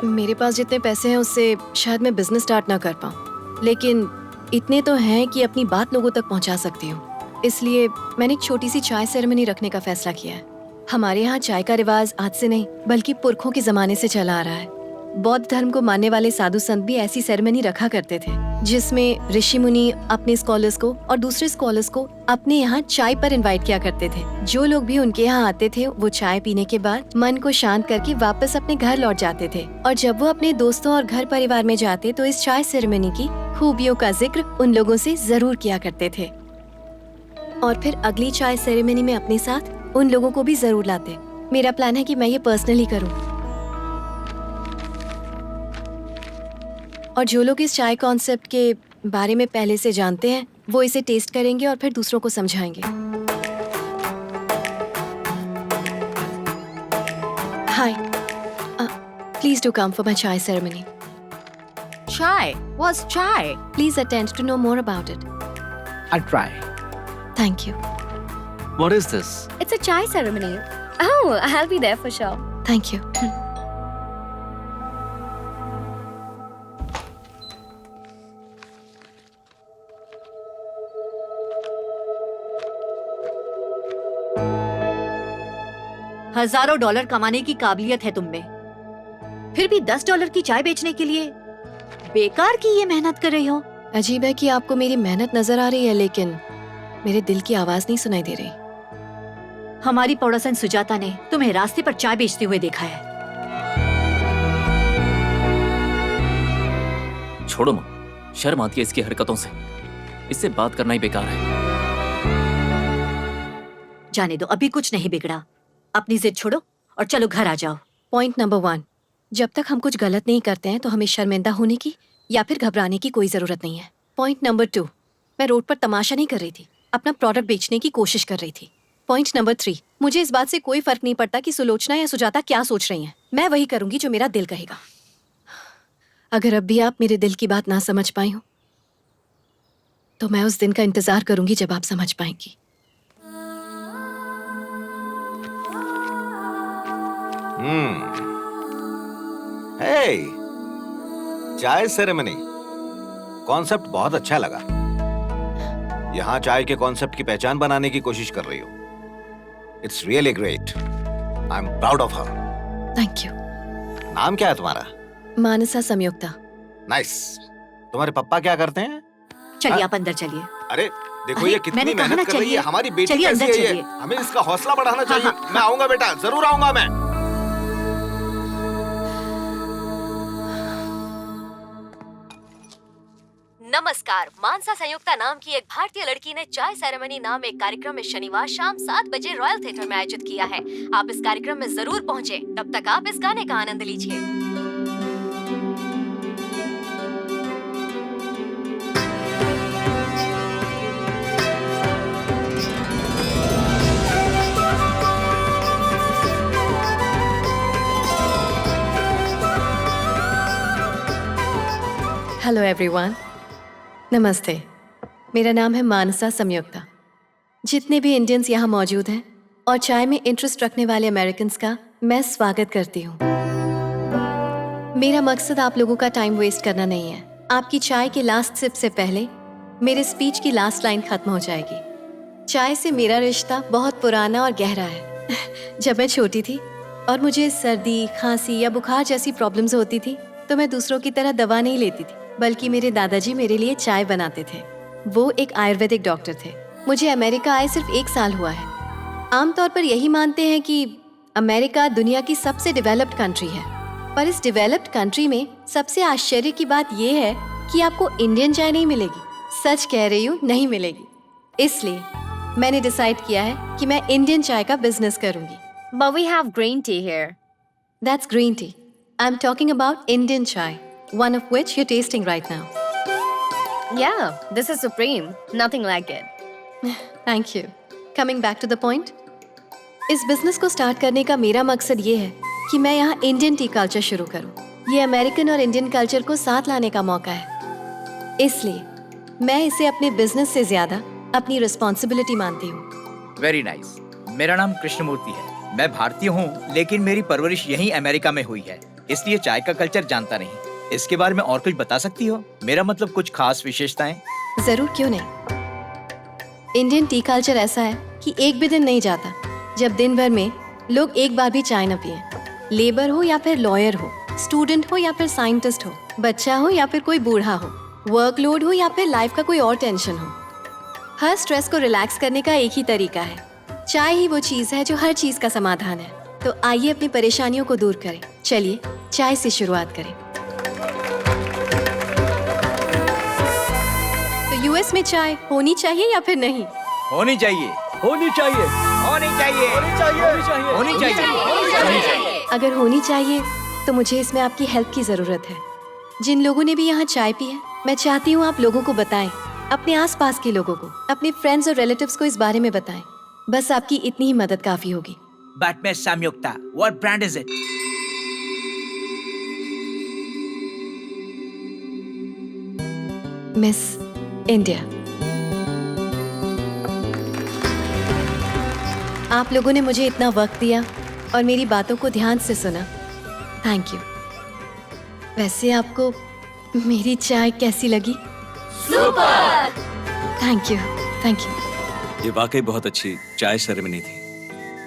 मेरे पास जितने पैसे हैं उससे शायद मैं बिजनेस स्टार्ट ना कर पाऊँ, लेकिन इतने तो हैं कि अपनी बात लोगों तक पहुँचा सकती हूँ। इसलिए मैंने एक छोटी सी चाय सेरेमनी रखने का फैसला किया है। हमारे यहाँ चाय का रिवाज आज से नहीं बल्कि पुरखों के जमाने से चला आ रहा है। बौद्ध धर्म को मानने वाले साधु संत भी ऐसी सेरेमनी रखा करते थे, जिसमें ऋषि मुनि अपने स्कॉलर्स को और दूसरे स्कॉलर्स को अपने यहाँ चाय पर इनवाइट किया करते थे। जो लोग भी उनके यहाँ आते थे वो चाय पीने के बाद मन को शांत करके वापस अपने घर लौट जाते थे, और जब वो अपने दोस्तों और घर परिवार में जाते तो इस चाय सेरेमनी की खूबियों का जिक्र उन लोगों से जरूर किया करते थे, और फिर अगली चाय सेरेमनी में अपने साथ उन लोगों को भी जरूर लाते। मेरा प्लान है कि मैं ये पर्सनली करूँ, और जो लोग इस चाय कॉन्सेप्ट के बारे में पहले से जानते हैं वो इसे टेस्ट करेंगे और फिर दूसरों को समझाएंगे। Hi, please do come for my chai ceremony. Chai? What's chai? Please attend to know more about it. I'll try. Thank you. What is this? It's a chai ceremony. Oh, I'll be there for sure. Thank you. हजारों dollar कमाने की काबिलियत है तुम में, फिर भी $10 की चाय बेचने के लिए बेकार की ये मेहनत कर रही हो। अजीब है कि आपको मेरी मेहनत नजर आ रही है, लेकिन मेरे दिल की आवाज नहीं सुनाई दे रही। हमारी पड़ोसन सुजाता ने तुम्हें रास्ते पर चाय बेचते हुए देखा है। छोड़ो माँ, शर्म आती है इसकी हरकतों से। इससे बात करना ही बेकार है। जाने दो, अभी कुछ नहीं बिगड़ा। अपनी जिद छोड़ो और चलो घर आ जाओ। पॉइंट नंबर 1, जब तक हम कुछ गलत नहीं करते हैं तो हमें शर्मिंदा होने की या फिर घबराने की कोई जरूरत नहीं है। पॉइंट नंबर 2, मैं रोड पर तमाशा नहीं कर रही थी, अपना प्रोडक्ट बेचने की कोशिश कर रही थी। पॉइंट नंबर 3, मुझे इस बात से कोई फर्क नहीं पड़ता कि सुलोचना या सुजाता क्या सोच रही हैं। मैं वही करूंगी जो मेरा दिल कहेगा। अगर अब भी आप मेरे दिल की बात ना समझ पाई हो तो मैं उस दिन का इंतजार करूंगी जब आप समझ पाएंगी। हे, चाय सेरेमनी कॉन्सेप्ट बहुत अच्छा लगा। यहाँ चाय के कॉन्सेप्ट की पहचान बनाने की कोशिश कर रही हो। It's really great. I am proud of her. Thank you. नाम क्या है तुम्हारा? मानसा संयुक्ता। नाइस। तुम्हारे पापा क्या करते हैं? चलिए आप अंदर चलिए। अरे देखो अरे, ये कितनी मैंने कहा ना मेहनत कर रही है। चलिए। हमारी बेटी चलिए कैसी अंदर है ये? चलिए। हमें इसका हौसला बढ़ाना चाहिए। हाँ। मैं आऊंगा बेटा, जरूर आऊंगा मैं। नमस्कार। मानसा संयुक्ता नाम की एक भारतीय लड़की ने चाय सेरेमनी नाम एक कार्यक्रम में शनिवार शाम 7 बजे रॉयल थिएटर में आयोजित किया है। आप इस कार्यक्रम में जरूर पहुंचे। तब तक आप इस गाने का आनंद लीजिए। हेलो एवरीवन, नमस्ते। मेरा नाम है मानसा संयुक्ता। जितने भी इंडियंस यहाँ मौजूद हैं और चाय में इंटरेस्ट रखने वाले अमेरिकन्स का मैं स्वागत करती हूँ। मेरा मकसद आप लोगों का टाइम वेस्ट करना नहीं है। आपकी चाय के लास्ट सिप से पहले मेरे स्पीच की लास्ट लाइन खत्म हो जाएगी। चाय से मेरा रिश्ता बहुत पुराना और गहरा है। जब मैं छोटी थी और मुझे सर्दी, खांसी या बुखार जैसी प्रॉब्लम्स होती थी तो मैं दूसरों की तरह दवा नहीं लेती थी, बल्कि मेरे दादाजी मेरे लिए चाय बनाते थे। वो एक आयुर्वेदिक डॉक्टर थे। मुझे अमेरिका आए सिर्फ 1 साल हुआ है। आमतौर पर यही मानते हैं कि अमेरिका दुनिया की सबसे डेवलप्ड कंट्री है, पर इस डेवलप्ड कंट्री में सबसे आश्चर्य की बात ये है कि आपको इंडियन चाय नहीं मिलेगी। सच कह रही हूँ, नहीं मिलेगी। इसलिए मैंने डिसाइड किया है कि मैं इंडियन चाय का बिजनेस करूंगी। But we have green tea here. That's green tea. I'm talking about Indian chai, one of which you're tasting right now. Yeah, this is supreme. Nothing like it. Thank you. Coming back to the point. इस business को start करने का मेरा मकसद ये है कि मैं यहाँ इंडियन टी कल्चर शुरू करूँ। ये अमेरिकन और इंडियन कल्चर को साथ लाने का मौका है। इसलिए मैं इसे अपने बिजनेस से ज्यादा अपनी रिस्पॉन्सिबिलिटी मानती हूँ। Very nice. मेरा नाम कृष्णमूर्ति है। मैं भारतीय हूँ, लेकिन मेरी परवरिश यहीं अमेरिका में हुई है। इसलिए चाय का कल्चर जानता नहीं। इसके बारे में और कुछ बता सकती हो? मेरा मतलब कुछ खास विशेषताएं। जरूर, क्यों नहीं। इंडियन टी कल्चर ऐसा है कि एक भी दिन नहीं जाता जब दिन भर में लोग एक बार भी चाय न पिए। लेबर हो या फिर लॉयर हो, स्टूडेंट हो या फिर साइंटिस्ट हो, बच्चा हो या फिर कोई बूढ़ा हो, वर्कलोड हो या फिर लाइफ का कोई और टेंशन हो, हर स्ट्रेस को रिलैक्स करने का एक ही तरीका है। चाय ही वो चीज है जो हर चीज का समाधान है। तो आइए अपनी परेशानियों को दूर करें। चलिए चाय से शुरुआत करें। तो यूएस में चाय होनी चाहिए या फिर नहीं? होनी चाहिए। होनी चाहिए। होनी चाहिए। होनी चाहिए। होनी चाहिए। अगर होनी चाहिए तो मुझे इसमें आपकी हेल्प की जरूरत है। जिन लोगों ने भी यहाँ चाय पी है, मैं चाहती हूँ आप लोगों को बताएं, अपने आसपास के लोगों को, अपने फ्रेंड्स और रिलेटिव्स को इस बारे में बताएं। बस आपकी इतनी ही मदद काफी होगी। But Miss Samyukta, what brand is it? Miss India. आप लोगों ने मुझे इतना वक्त दिया और मेरी बातों को ध्यान से सुना। Thank you. वैसे आपको मेरी चाय कैसी लगी? Super! Thank you, thank you. ये वाकई बहुत अच्छी चाय सेरेमनी थी।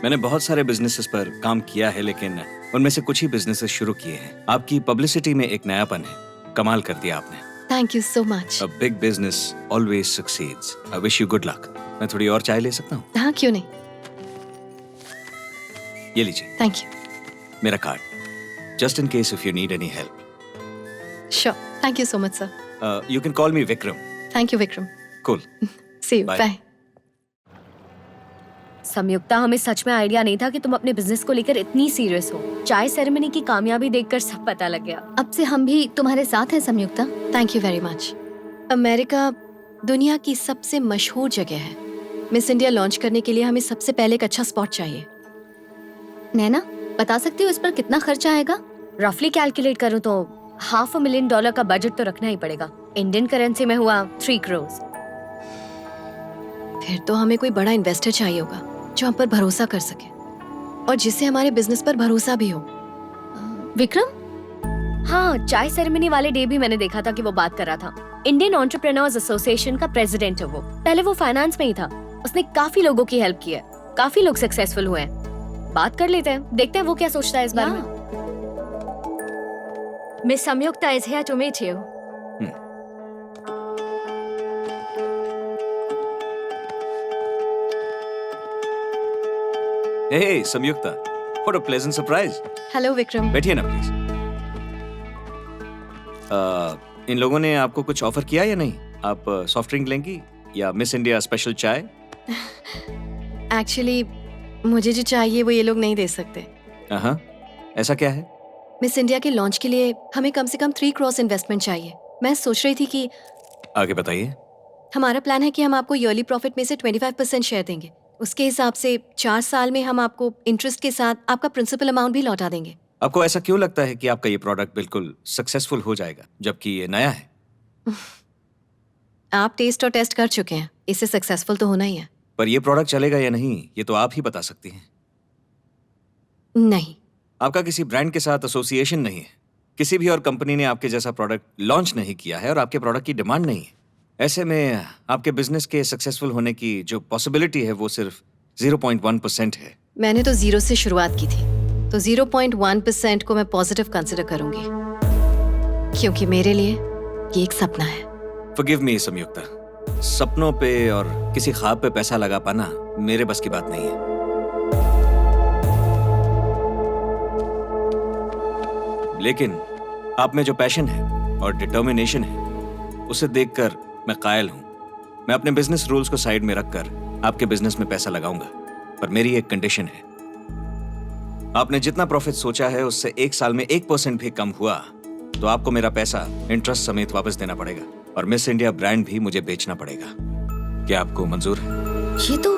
मैंने बहुत सारे बिजनेसेस पर काम किया है, लेकिन उनमें से कुछ ही बिजनेसेस शुरू किए हैं। आपकी पब्लिसिटी में एक नयापन है। कमाल कर दिया आपने। Thank you so much. A big business always succeeds. I wish you good luck. मैं थोड़ी और चाय ले सकता हूँ? हाँ, क्यों नहीं। ये लीजिए। Thank you. मेरा card, just in case if you need any help. Sure, thank you so much sir. You can call me Vikram. Thank you Vikram. Cool. See you, Bye. Bye. Sanyukta, हमें सच में आइडिया नहीं था कि तुम अपने बिजनेस को लेकर इतनी सीरियस हो। चाय सेरेमनी की कामयाबी देखकर सब पता लग गया। अब से हम भी तुम्हारे साथ हैं Sanyukta. Thank you very much. America दुनिया की सबसे मशहूर जगह है। मिस इंडिया लॉन्च करने के लिए हमें सबसे पहले एक अच्छा स्पॉट चाहिए। नैना, बता सकती हो इस पर कितना खर्चा आएगा? रफली कैलकुलेट करूं तो $500,000 का बजट तो रखना ही पड़ेगा। इंडियन करेंसी में हुआ 3 करोड़। फिर तो हमें कोई बड़ा इन्वेस्टर चाहिए होगा जो हम पर भरोसा कर सके और जिससे हमारे बिजनेस पर भरोसा भी हो। विक्रम? हाँ, चाय सेरेमनी वाले डे भी मैंने देखा था कि वो बात कर रहा था। इंडियन एंटरप्रेन्योर्स एसोसिएशन का प्रेसिडेंट है वो। पहले वो फाइनेंस में ही था। उसने काफी लोगों की हेल्प की है। काफी लोग सक्सेसफुल हुए हैं। बात कर लेते हैं, देखते हैं वो क्या सोचता है इस बारे में। Miss Samyukta is here to meet you. Hey, Samyukta. What a pleasant surprise. Hello Vikram. बैठिए ना प्लीज। इन लोगों ने आपको कुछ ऑफर किया या नहीं? आप सॉफ्ट ड्रिंक लेंगी या मिस इंडिया स्पेशल चाय? एक्चुअली मुझे जो चाहिए वो ये लोग नहीं दे सकते। हाँ, ऐसा क्या है? मिस इंडिया के लॉन्च के लिए हमें कम से कम 3 करोड़ इन्वेस्टमेंट चाहिए। मैं सोच रही थी कि आगे बताइए। हमारा प्लान है कि हम आपको ईयरली प्रॉफिट में से 25% शेयर देंगे। उसके हिसाब से 4 साल में हम आपको इंटरेस्ट के साथ आपका प्रिंसिपल अमाउंट भी लौटा देंगे। आपको ऐसा क्यों लगता है कि आपका ये प्रोडक्ट बिल्कुल सक्सेसफुल हो जाएगा जबकि ये नया है? आप टेस्ट और टेस्ट कर चुके हैं, इससे सक्सेसफुल तो होना ही है। पर ये प्रोडक्ट चलेगा या नहीं, ये तो आप ही बता सकती हैं। नहीं, आपका किसी ब्रांड के साथ एसोसिएशन नहीं है। किसी भी और कंपनी ने आपके जैसा प्रोडक्ट लॉन्च नहीं किया है और आपके प्रोडक्ट की डिमांड नहीं है। ऐसे में आपके बिजनेस के सक्सेसफुल होने की जो पॉसिबिलिटी है वो सिर्फ 0.1% है। मैंने तो 0 से शुरुआत की थी, तो 0.1% को मैं पॉजिटिव कंसिडर करूंगी, क्योंकि मेरे लिए ये एक सपना है। Forgive me, संयुक्ता। सपनों पे और किसी ख्वाब पे पैसा लगा पाना मेरे बस की बात नहीं है। लेकिन आप में जो पैशन है और डिटर्मिनेशन है, उसे देखकर मैं कायल हूं। मैं अपने बिजनेस रूल्स को साइड में रखकर आपके बिजनेस में पैसा लगाऊंगा, पर मेरी एक कंडीशन है। आपने जितना प्रॉफिट सोचा है उससे 1 साल में 1% भी कम हुआ तो आपको मेरा पैसा इंटरेस्ट समेत वापस देना पड़ेगा और मिस इंडिया ब्रांड भी मुझे बेचना पड़ेगा। क्या आपको मंजूर है? ये तो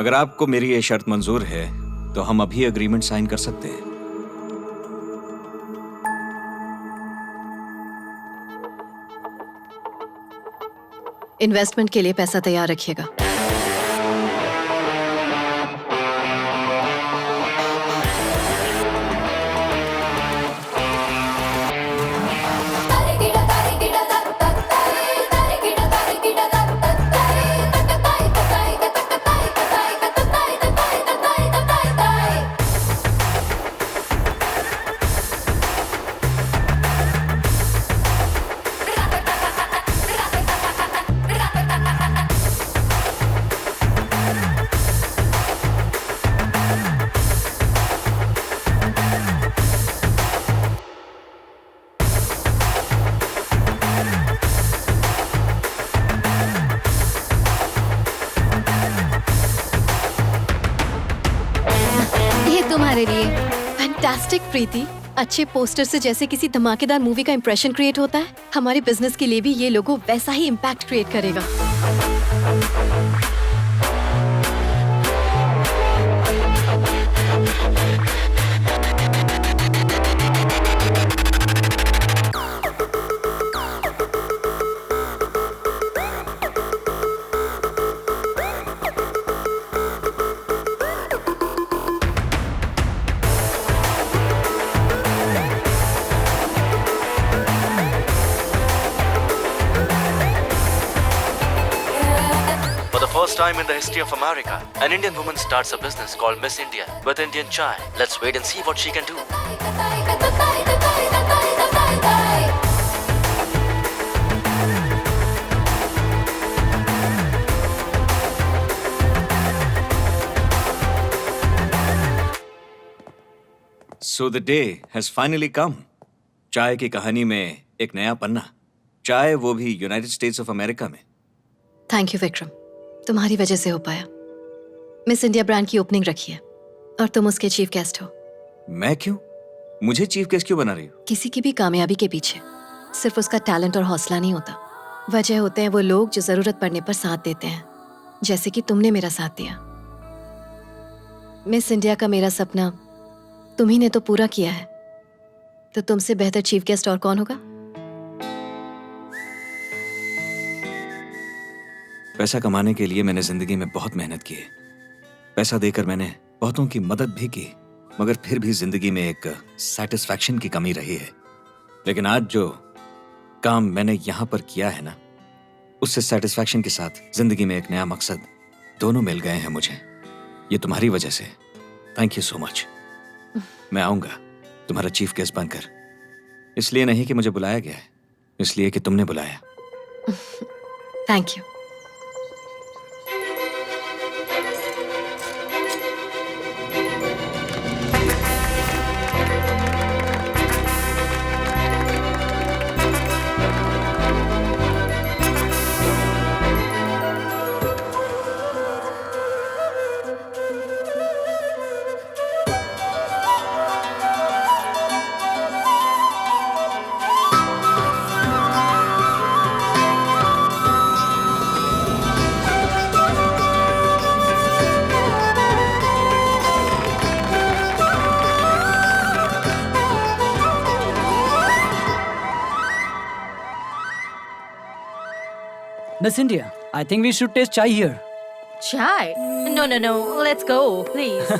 अगर आपको मेरी ये शर्त मंजूर है तो हम अभी एग्रीमेंट साइन कर सकते हैं। इन्वेस्टमेंट के लिए पैसा तैयार रखिएगा। फैंटास्टिक प्रीति। अच्छे पोस्टर से जैसे किसी धमाकेदार मूवी का इंप्रेशन क्रिएट होता है, हमारे बिजनेस के लिए भी ये लोगो वैसा ही इम्पैक्ट क्रिएट करेगा। For the first time in the history of America, an Indian woman starts a business called Miss India with Indian chai. Let's wait and see what she can do. So the day has finally come. चाय की कहानी में एक नया पन्ना, चाय वो भी United states of America में। थैंक यू विक्रम, तुम्हारी वजह से हो पाया। मिस इंडिया ब्रांड की ओपनिंग रखी है और तुम उसके चीफ गेस्ट हो। मैं क्यों? मुझे चीफ गेस्ट क्यों बना रही हो? किसी की भी कामयाबी के पीछे सिर्फ उसका टैलेंट और हौसला नहीं होता, वजह होते हैं वो लोग जो जरूरत पड़ने पर साथ देते हैं, जैसे कि तुमने मेरा साथ दिया। मिस इंडिया का मेरा सपना तुम्ही ने तो पूरा किया है, तो तुमसे बेहतर चीफ गेस्ट और कौन होगा? पैसा कमाने के लिए मैंने जिंदगी में बहुत मेहनत की है। पैसा देकर मैंने बहुतों की मदद भी की, मगर फिर भी जिंदगी में एक सेटिस्फैक्शन की कमी रही है। लेकिन आज जो काम मैंने यहां पर किया है ना, उससे सेटिस्फैक्शन के साथ जिंदगी में एक नया मकसद दोनों मिल गए हैं मुझे। ये तुम्हारी वजह से। Thank you so much. मैं आऊंगा तुम्हारा चीफ गेस्ट बनकर, इसलिए नहीं कि मुझे बुलाया गया है, इसलिए कि तुमने बुलाया। Thank you. Miss India, I think we should taste chai here. Chai? No, no, no. Let's go, please.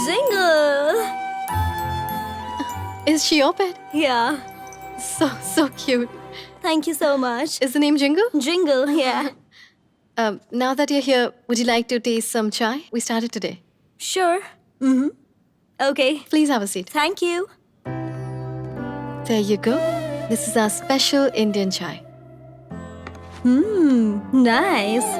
Jingle. Is she your pet? Yeah. So cute. Thank you so much. Is the name Jingle? Jingle, yeah. Now that you're here, would you like to taste some chai? We started today. Sure. Mm-hmm. Okay. Please have a seat. Thank you. There you go. This is our special Indian chai. Nice.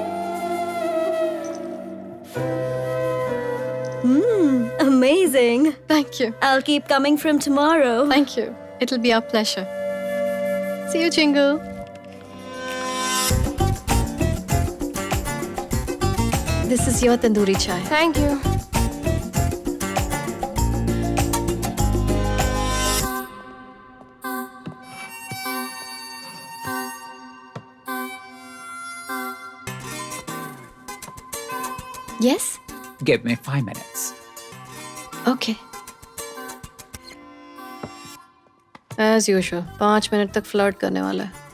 Amazing. Thank you. I'll keep coming from tomorrow. Thank you. It'll be our pleasure. See you, Jingle. This is your tandoori chai. Thank you. Yes? Give me 5 minutes. Okay. As usual, 5 minute तक flirt करने वाला है।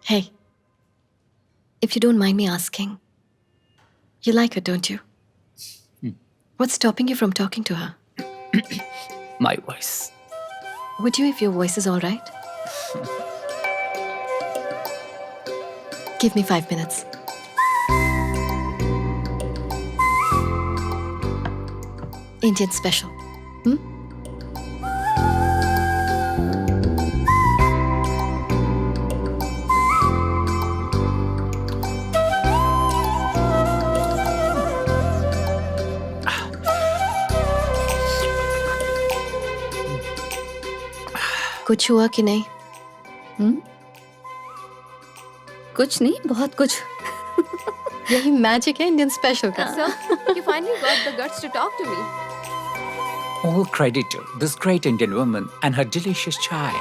Hey, If you don't mind me asking, you like her, don't you? What's stopping you from talking to her? My voice. Would you if your voice is all right? Give me 5 minutes. Indian special. कुछ हुआ कि नहीं? कुछ नहीं, बहुत कुछ। यही magic है इंडियन स्पेशल का। Sir, you finally got the guts to talk to me. All credit to this great Indian woman and her delicious chai.